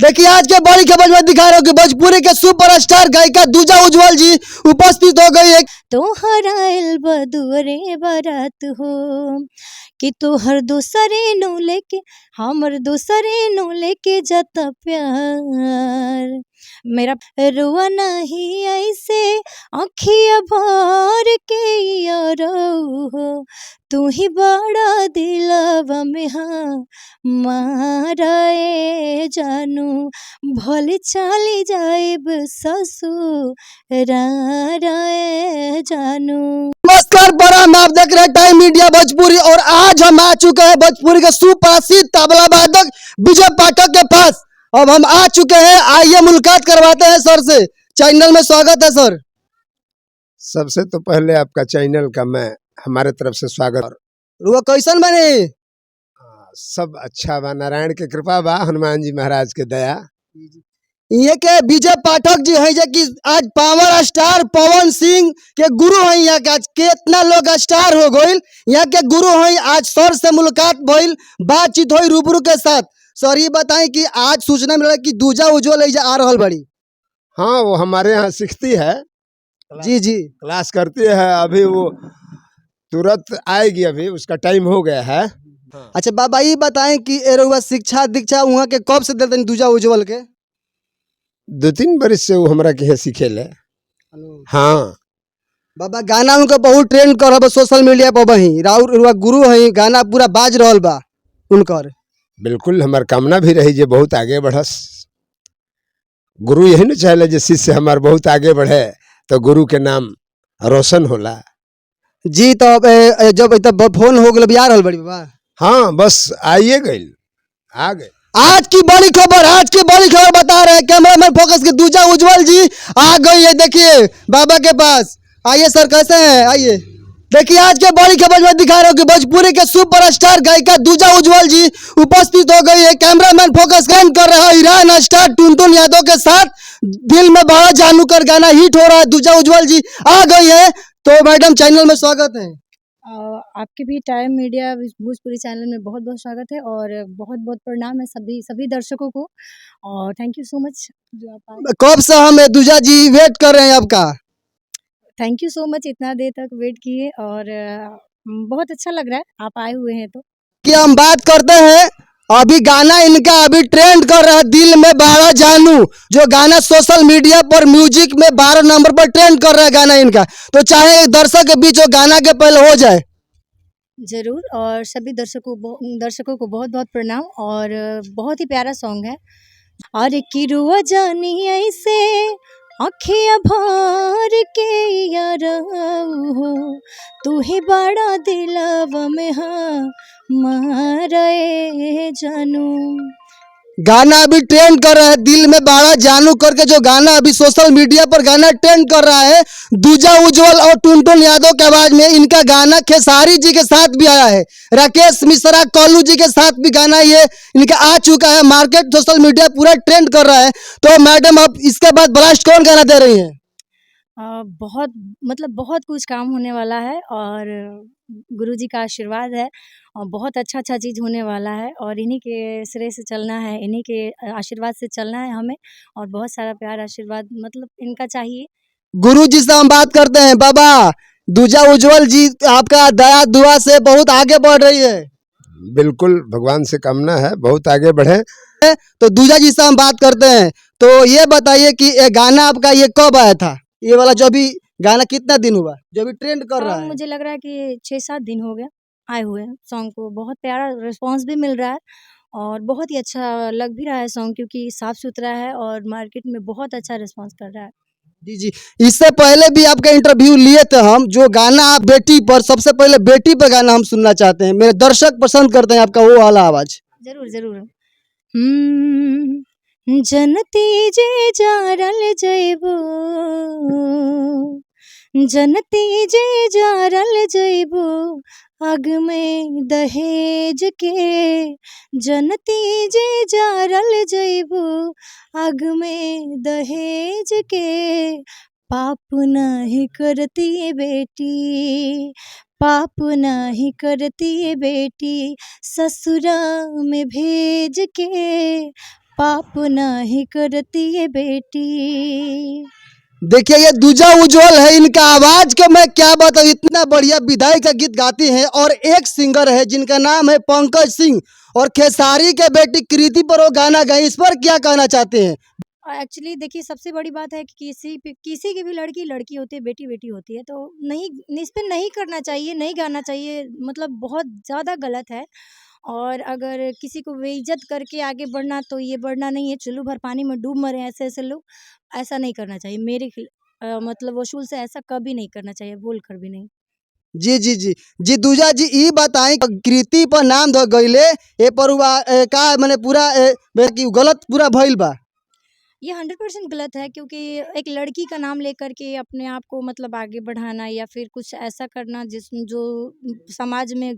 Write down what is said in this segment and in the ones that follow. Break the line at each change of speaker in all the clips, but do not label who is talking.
देखिए आज के बड़ी खबर में दिखा रहा हूँ कि भोजपुरी के सुपरस्टार गायिका दूजा उज्जवल जी उपस्थित हो गई है।
तोहरा आइल बदुअरे बारात हो कि तोहर दूसरे नो लेके हमर दूसरे नो लेके जाता प्यार। मेरा रुआ नहीं ऐसे आँखिया भर के यारो हो, तू ही बड़ा दिलवा में हाँ मारे जानू, भले चली जाएब ससुर जानू।
नमस्कार बड़ा मैं आप देख रहे हैं टाइम मीडिया भोजपुरी और आज हम आ चुके हैं भोजपुरी के सुप्रसिद्ध तबला वादक विजय पाठक के पास। अब हम आ चुके हैं, आइए मुलाकात करवाते हैं सर से। चैनल में स्वागत है सर।
सबसे तो पहले आपका चैनल का मैं हमारे तरफ से स्वागत।
रुआ कैसन बने?
सब अच्छा बा, नारायण के कृपा बा, हनुमान जी महाराज के दया।
ये के विजय पाठक जी है कि आज पावर स्टार पवन सिंह के गुरु हैं। यहाँ के आज कितना लोग स्टार हो गए, यहाँ के गुरु हैं। आज सर से मुलाकात भइल, बातचीत हुई रूबरू के साथ। सर ये बताएं कि आज सूचना मिला कि दूजा उज्जवल आ रहल बड़ी।
हाँ, वो हमारे यहाँ सीखती है,
जी जी
क्लास करती है। अभी वो तुरंत आएगी, अभी उसका टाइम हो गया है।
अच्छा बाबा ये बताएं कि एरुआ शिक्षा दीक्षा वहाँ के कब से देते दूजा उज्जवल के?
2-3 बरस से वो हमरा के सीखे ले। हाँ
बाबा गाना उनका बहुत ट्रेंड कर रहा सोशल मीडिया पर, वही राउर गुरु है, गाना पूरा बाज रहल बा उनकर।
बिल्कुल, हमार कामना भी रही जे बहुत आगे बढ़स। गुरु यही न चाहे जे शिष्य हमार बहुत आगे बढ़े, तो गुरु के नाम रोशन होला।
जी तो जब तब फोन हो गया आ रहल बड़ी बाबा।
हाँ बस आइए गई, आ गए।
आज की बड़ी खबर बता रहे हैं कैमरामैन फोकस के दूजा उज्जवल जी आ गई है। देखिए बाबा के पास, आइए सर कैसे हैं, आइए। देखिए आज के बड़ी खबर में दिखा रहा हूँ कि भोजपुरी के सुपरस्टार गायिका दूजा उज्जवल जी उपस्थित हो गई है। कैमरामैन फोकस कर रहा है ईरान स्टार टुनटुन यादव के साथ। दिल में बड़ा जानू कर गाना हिट हो रहा है, दूजा उज्जवल जी आ गई है। तो मैडम चैनल में स्वागत है।
आपके भी टाइम मीडिया भोजपुरी चैनल में बहुत बहुत स्वागत है और बहुत बहुत प्रणाम है सभी दर्शकों को, और थैंक यू सो मच जो आप आए।
कब से हम दूजा जी वेट कर रहे हैं आपका।
थैंक यू सो मच, इतना देर तक वेट किए और बहुत अच्छा लग रहा है आप आए हुए हैं। तो
कि हम बात करते हैं अभी गाना इनका अभी ट्रेंड कर रहा है, दिल में बाड़ा जानू, जो गाना सोशल मीडिया पर म्यूजिक में 12 नंबर पर ट्रेंड कर रहा है गाना इनका। तो चाहे दर्शक के बीच वो गाना के पहले हो जाए।
जरूर, और सभी दर्शकों को बहुत बहुत प्रणाम, और बहुत ही प्यारा सॉन्ग है। और कि रुआ जानी ऐसे आँखिया भर के यार हो, तू ही बड़ा दिलवा में हाँ मारे जानू।
गाना अभी ट्रेंड कर रहा है, दिल में बाड़ा जानू करके जो गाना अभी सोशल मीडिया पर गाना ट्रेंड कर रहा है दूजा उज्जवल और टुनटुन यादव के आवाज में। इनका गाना खेसारी जी के साथ भी आया है, राकेश मिश्रा कल्लू जी के साथ भी गाना ये इनका आ चुका है। मार्केट सोशल मीडिया पूरा ट्रेंड कर रहा है। तो मैडम अब इसके बाद ब्लास्ट कौन गाना दे रही है?
बहुत कुछ काम होने वाला है, और गुरुजी का आशीर्वाद है, और बहुत अच्छा चीज़ होने वाला है, और इन्हीं के श्रेय से चलना है, इन्हीं के आशीर्वाद से चलना है हमें, और बहुत सारा प्यार आशीर्वाद इनका चाहिए।
गुरु जी से हम बात करते हैं। बाबा दूजा उज्जवल जी आपका दया दुआ से बहुत आगे बढ़ रही है।
बिल्कुल, भगवान से कामना है बहुत आगे बढ़े।
तो दूजा जी से हम बात करते हैं। तो ये बताइए कि ये गाना आपका ये कब आया था, ये वाला जो भी गाना कितना दिन हुआ जो भी ट्रेंड कर रहा है?
मुझे लग रहा है कि 6-7 दिन हो गया आए हुए हैं सॉन्ग को। बहुत प्यारा रिस्पांस भी मिल रहा है, और बहुत ही अच्छा लग भी रहा है सॉन्ग, क्योंकि साफ सुथरा है और मार्केट में बहुत अच्छा रिस्पांस कर रहा है।
जी जी, इससे पहले भी आपका इंटरव्यू लिए थे हम। जो गाना आप बेटी पर, सबसे पहले बेटी पर गाना हम सुनना चाहते हैं, मेरे दर्शक पसंद करते हैं आपका वो वाला आवाज।
जरूर जरूर। जनती जे जारल जइबो, जनती जे जारल जइबो अग में दहेज के, जनती जे जारल जइबो अग में दहेज के, पाप नाही करती बेटी, पाप नाही करती बेटी ससुरा में भेज के, पाप नहीं करती ये बेटी।
देखिए ये दूजा उज्जवल है, इनका आवाज का मैं क्या बताऊं, इतना बढ़िया विदाई का गीत गाती हैं। और एक सिंगर है जिनका नाम है पंकज सिंह, और खेसारी के बेटी कृति पर वो गाना गाई, इस पर क्या कहना चाहते हैं?
एक्चुअली देखिए, सबसे बड़ी बात है कि किसी की भी लड़की लड़की होती है, बेटी बेटी होती है, तो नहीं, इस पे नहीं करना चाहिए, नहीं गाना चाहिए, मतलब बहुत ज़्यादा गलत है। और अगर किसी को बेइज्जत करके आगे बढ़ना, तो ये बढ़ना नहीं है, चुल्लू भर पानी में डूब मरे ऐसे ऐसे लोग, ऐसा नहीं करना चाहिए मतलब वसूल से ऐसा कभी नहीं करना चाहिए, बोल कर भी नहीं।
जी जी जी जी दूजा जी ई बताएं कि कृति पर नाम धो गईले, ए पर का मैंने पूरा कि गलत पूरा भइल बा।
ये 100% गलत है, क्योंकि एक लड़की का नाम लेकर के अपने आप को मतलब आगे बढ़ाना, या फिर कुछ ऐसा करना जो समाज में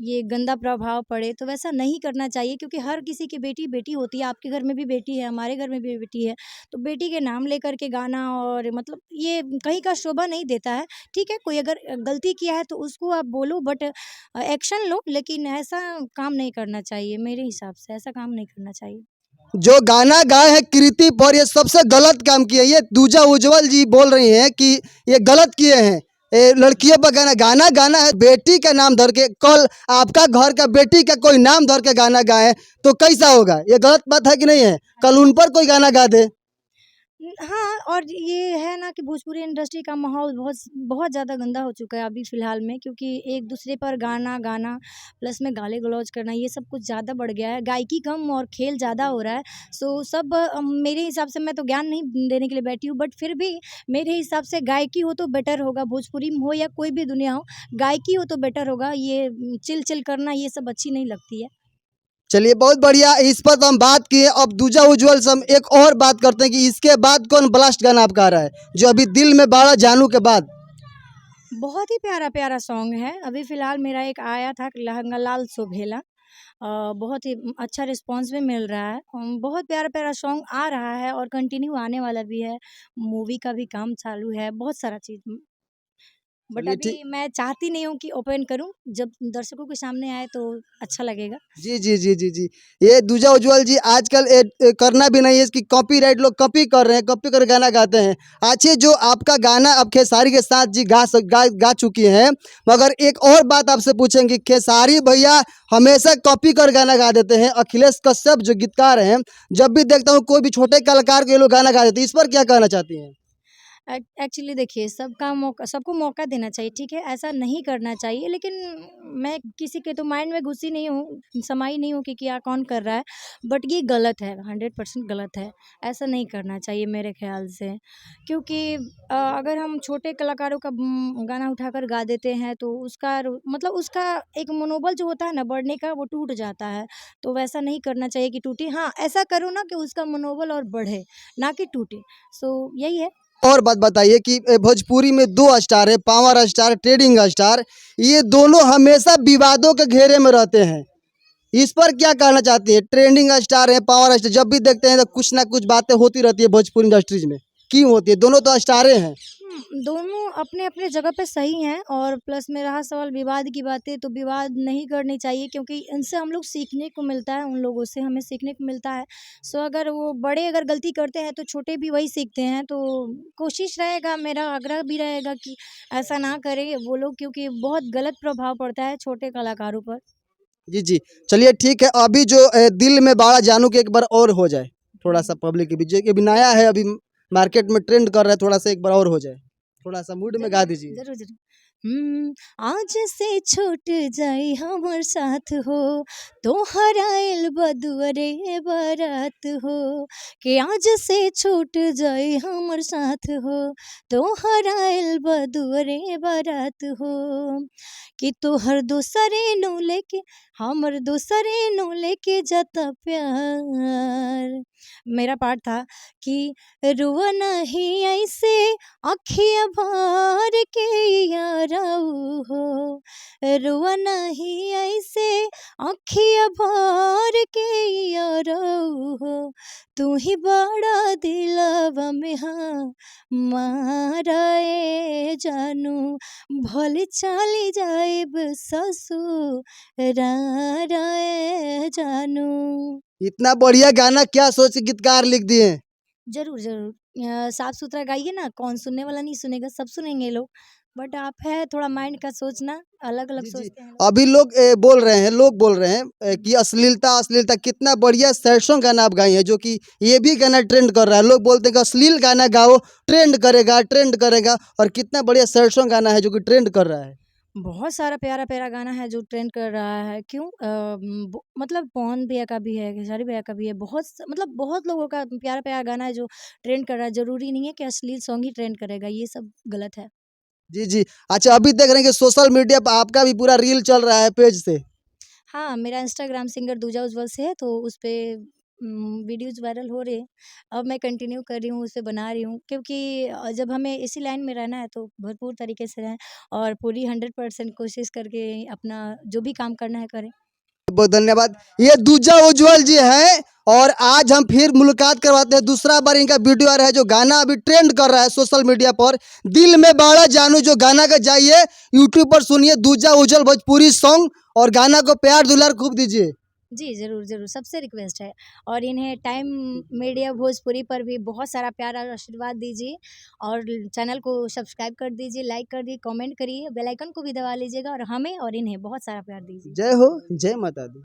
ये गंदा प्रभाव पड़े, तो वैसा नहीं करना चाहिए। क्योंकि हर किसी की बेटी बेटी होती है, आपके घर में भी बेटी है, हमारे घर में भी बेटी है, तो बेटी के नाम लेकर के गाना और मतलब ये कहीं का शोभा नहीं देता है। ठीक है, कोई अगर गलती किया है तो उसको आप बोलो, बट एक्शन लो, लेकिन ऐसा काम नहीं करना चाहिए। मेरे हिसाब से ऐसा काम नहीं करना चाहिए।
जो गाना गाए हैं कृति पर, ये सबसे गलत काम किए। ये दूजा उज्जवल जी बोल रही हैं कि ये गलत किए हैं, ये लड़कियों पर गाना गाना गाना है, बेटी का नाम धर के। कल आपका घर का बेटी का कोई नाम धर के गाना गाए तो कैसा होगा? ये गलत बात है कि नहीं है? कल उन पर कोई गाना गा दे।
हाँ, और ये है ना कि भोजपुरी इंडस्ट्री का माहौल बहुत बहुत ज़्यादा गंदा हो चुका है अभी फ़िलहाल में, क्योंकि एक दूसरे पर गाना गाना प्लस में गाली-गलौज करना, ये सब कुछ ज़्यादा बढ़ गया है। गायकी कम और खेल ज़्यादा हो रहा है। सो सब मेरे हिसाब से, मैं तो ज्ञान नहीं देने के लिए बैठी हूँ, बट फिर भी मेरे हिसाब से गायकी हो तो बेटर होगा, भोजपुरी में हो या कोई भी दुनिया हो, गायकी हो तो बेटर होगा। ये चिल-चिल करना ये सब अच्छी नहीं लगती है।
चलिए बहुत बढ़िया, इस पर तो हम बात किए। अब दूजा उज्जवल से हम एक और बात करते हैं कि इसके बाद कौन ब्लास्ट गाना आपका आ रहा है, जो अभी दिल में बाड़ा जानू के बाद?
बहुत ही प्यारा-प्यारा सॉन्ग है। अभी फ़िलहाल मेरा एक आया था, लहंगा लाल सोभेला। बहुत ही अच्छा रिस्पॉन्स भी मिल रहा है। बहुत प्यारा-प्यारा सॉन्ग आ रहा है और कंटिन्यू आने वाला भी है। मूवी का भी काम चालू है, बहुत सारा चीज़। बट
चलिए ठीक।
अभी मैं चाहती नहीं हूँ कि ओपन करूँ, जब दर्शकों के सामने आए तो अच्छा लगेगा।
जी जी जी जी जी ये दूजा उज्जवल जी आजकल करना भी नहीं है, इसकी कॉपीराइट लोग कॉपी कर रहे हैं, कॉपी कर गाना गाते हैं। अच्छे जो आपका गाना अब खेसारी के साथ जी गा चुकी हैं, मगर एक और बात आपसे पूछेंगे, खेसारी भैया हमेशा कॉपी कर गाना गा देते हैं। अखिलेश कश्यप जो गीतकार हैं, जब भी देखता हूँ कोई भी छोटे कलाकार के लोग गाना गा देते हैं, इस पर क्या कहना चाहती हैं?
एक्चुअली देखिए, सबको मौका देना चाहिए, ठीक है? ऐसा नहीं करना चाहिए, लेकिन मैं किसी के तो माइंड में घुसी नहीं हूँ, समाई नहीं हूँ कि क्या कौन कर रहा है, बट ये गलत है, 100% गलत है। ऐसा नहीं करना चाहिए मेरे ख़्याल से, क्योंकि अगर हम छोटे कलाकारों का गाना उठाकर गा देते हैं, तो मतलब उसका एक मनोबल जो होता है ना बढ़ने का, वो टूट जाता है। तो वैसा नहीं करना चाहिए कि टूटे। हाँ, ऐसा करो ना कि उसका मनोबल और बढ़े, ना कि टूटे। सो यही है।
और बात बताइए कि भोजपुरी में दो स्टार है, पावर स्टार, ट्रेडिंग स्टार, ये दोनों हमेशा विवादों के घेरे में रहते हैं। इस पर क्या कहना चाहती है? ट्रेंडिंग स्टार है, पावर स्टार, जब भी देखते हैं तो कुछ ना कुछ बातें होती रहती है भोजपुरी इंडस्ट्रीज में। क्यों होती है? दोनों तो स्टारे हैं।
दोनों अपने-अपने जगह पे सही हैं, और प्लस में रहा सवाल विवाद की बातें, तो विवाद नहीं करनी चाहिए, क्योंकि इनसे हम लोग सीखने को मिलता है, उन लोगों से हमें सीखने को मिलता है। सो अगर वो बड़े अगर गलती करते हैं तो छोटे भी वही सीखते हैं, तो कोशिश रहेगा, मेरा आग्रह भी रहेगा कि ऐसा ना करें वो लोग, क्योंकि बहुत गलत प्रभाव पड़ता है छोटे कलाकारों पर।
जी जी चलिए ठीक है, अभी जो दिल में बाड़ा जानू के एक बार और हो जाए, थोड़ा सा पब्लिक के बीच, जो कि अभी नया है, अभी मार्केट में ट्रेंड कर रहा है, थोड़ा सा एक बार और हो जाए, थोड़ा सा मूड में गा
ज़रूर,
दीजिए।
ज़रूर, ज़रूर। आज से छूट जाई हमर साथ हो, तोहराइल बदुअरे बारात हो। कि आज से छूट जाई हमर साथ हो, तोहराइल बदुअरे बारात हो। कि तोहर दोसरे नु लेके, हमर दोसरे नु लेके जाता प्यार। मेरा पार्ट था कि रुआ नहीं ऐसे अखिया भर के याराऊ हो, रुआ नहीं ऐसे अखिया भर के याराऊ हो। तू ही बड़ा दिलवा में हाँ माराए जानू, भले चली जाइब ससुराराए जानू।
इतना बढ़िया गाना क्या सोच के गीतकार लिख दिए हैं।
ज़रूर, ज़रूर। साफ सुथरा गाइए ना, कौन सुनने वाला नहीं सुनेगा, सब सुनेंगे लोग। बट आप है थोड़ा माइंड का सोचना, अलग-अलग
जी, जी।
सोचते हैं लोग।
अभी लोग बोल रहे हैं कि अश्लीलता अश्लीलता कितना बढ़िया सैड सॉन्ग गाना आप गाई हैं, जो कि ये भी गाना ट्रेंड कर रहा है। लोग बोलते हैं कि अश्लील गाना गाओ, ट्रेंड करेगा और कितना बढ़िया सैड सॉन्ग गाना है जो कि ट्रेंड कर रहा है।
बहुत सारा प्यारा-प्यारा गाना है जो ट्रेंड कर रहा है। क्यों? मतलब पवन भैया का भी है, खेसारी भैया का भी है। मतलब बहुत लोगों का प्यारा-प्यारा गाना है जो ट्रेंड कर रहा है। ज़रूरी नहीं है कि अश्लील सॉन्ग ही ट्रेंड करेगा, ये सब गलत है।
जी, जी। अच्छा, अभी देख रहे हैं कि सोशल मीडिया पे आपका भी पूरा रील चल रहा है पेज से।
हाँ, मेरा इंस्टाग्राम सिंगर दूजा उज्ज्वल से है, तो उसपे वीडियोज़ वायरल हो रहे हैं। अब मैं कंटिन्यू कर रही हूँ, उसे बना रही हूँ क्योंकि जब हमें इसी लाइन में रहना है तो भरपूर तरीके से रहें और पूरी 100% कोशिश करके अपना जो भी काम करना है करें।
बहुत धन्यवाद। ये दूजा उज्जवल जी हैं और आज हम फिर मुलाकात करवाते हैं। दूसरा बार इनका वीडियो आ रहा है जो गाना अभी ट्रेंड कर रहा है सोशल मीडिया पर, दिल में बाड़ा जानू, जो गाना का जाइए यूट्यूब पर सुनिए, दूजा उज्जवल भोजपुरी सॉन्ग, और गाना को प्यार दुलार खूब दीजिए।
जी, ज़रूर, ज़रूर, सबसे रिक्वेस्ट है और इन्हें टाइम मीडिया भोजपुरी पर भी बहुत सारा प्यार और आशीर्वाद दीजिए और चैनल को सब्सक्राइब कर दीजिए, लाइक कर दीजिए, कमेंट करिए, बेल आइकन को भी दबा लीजिएगा और हमें और इन्हें बहुत सारा प्यार दीजिए।
जय हो, जय माता दी।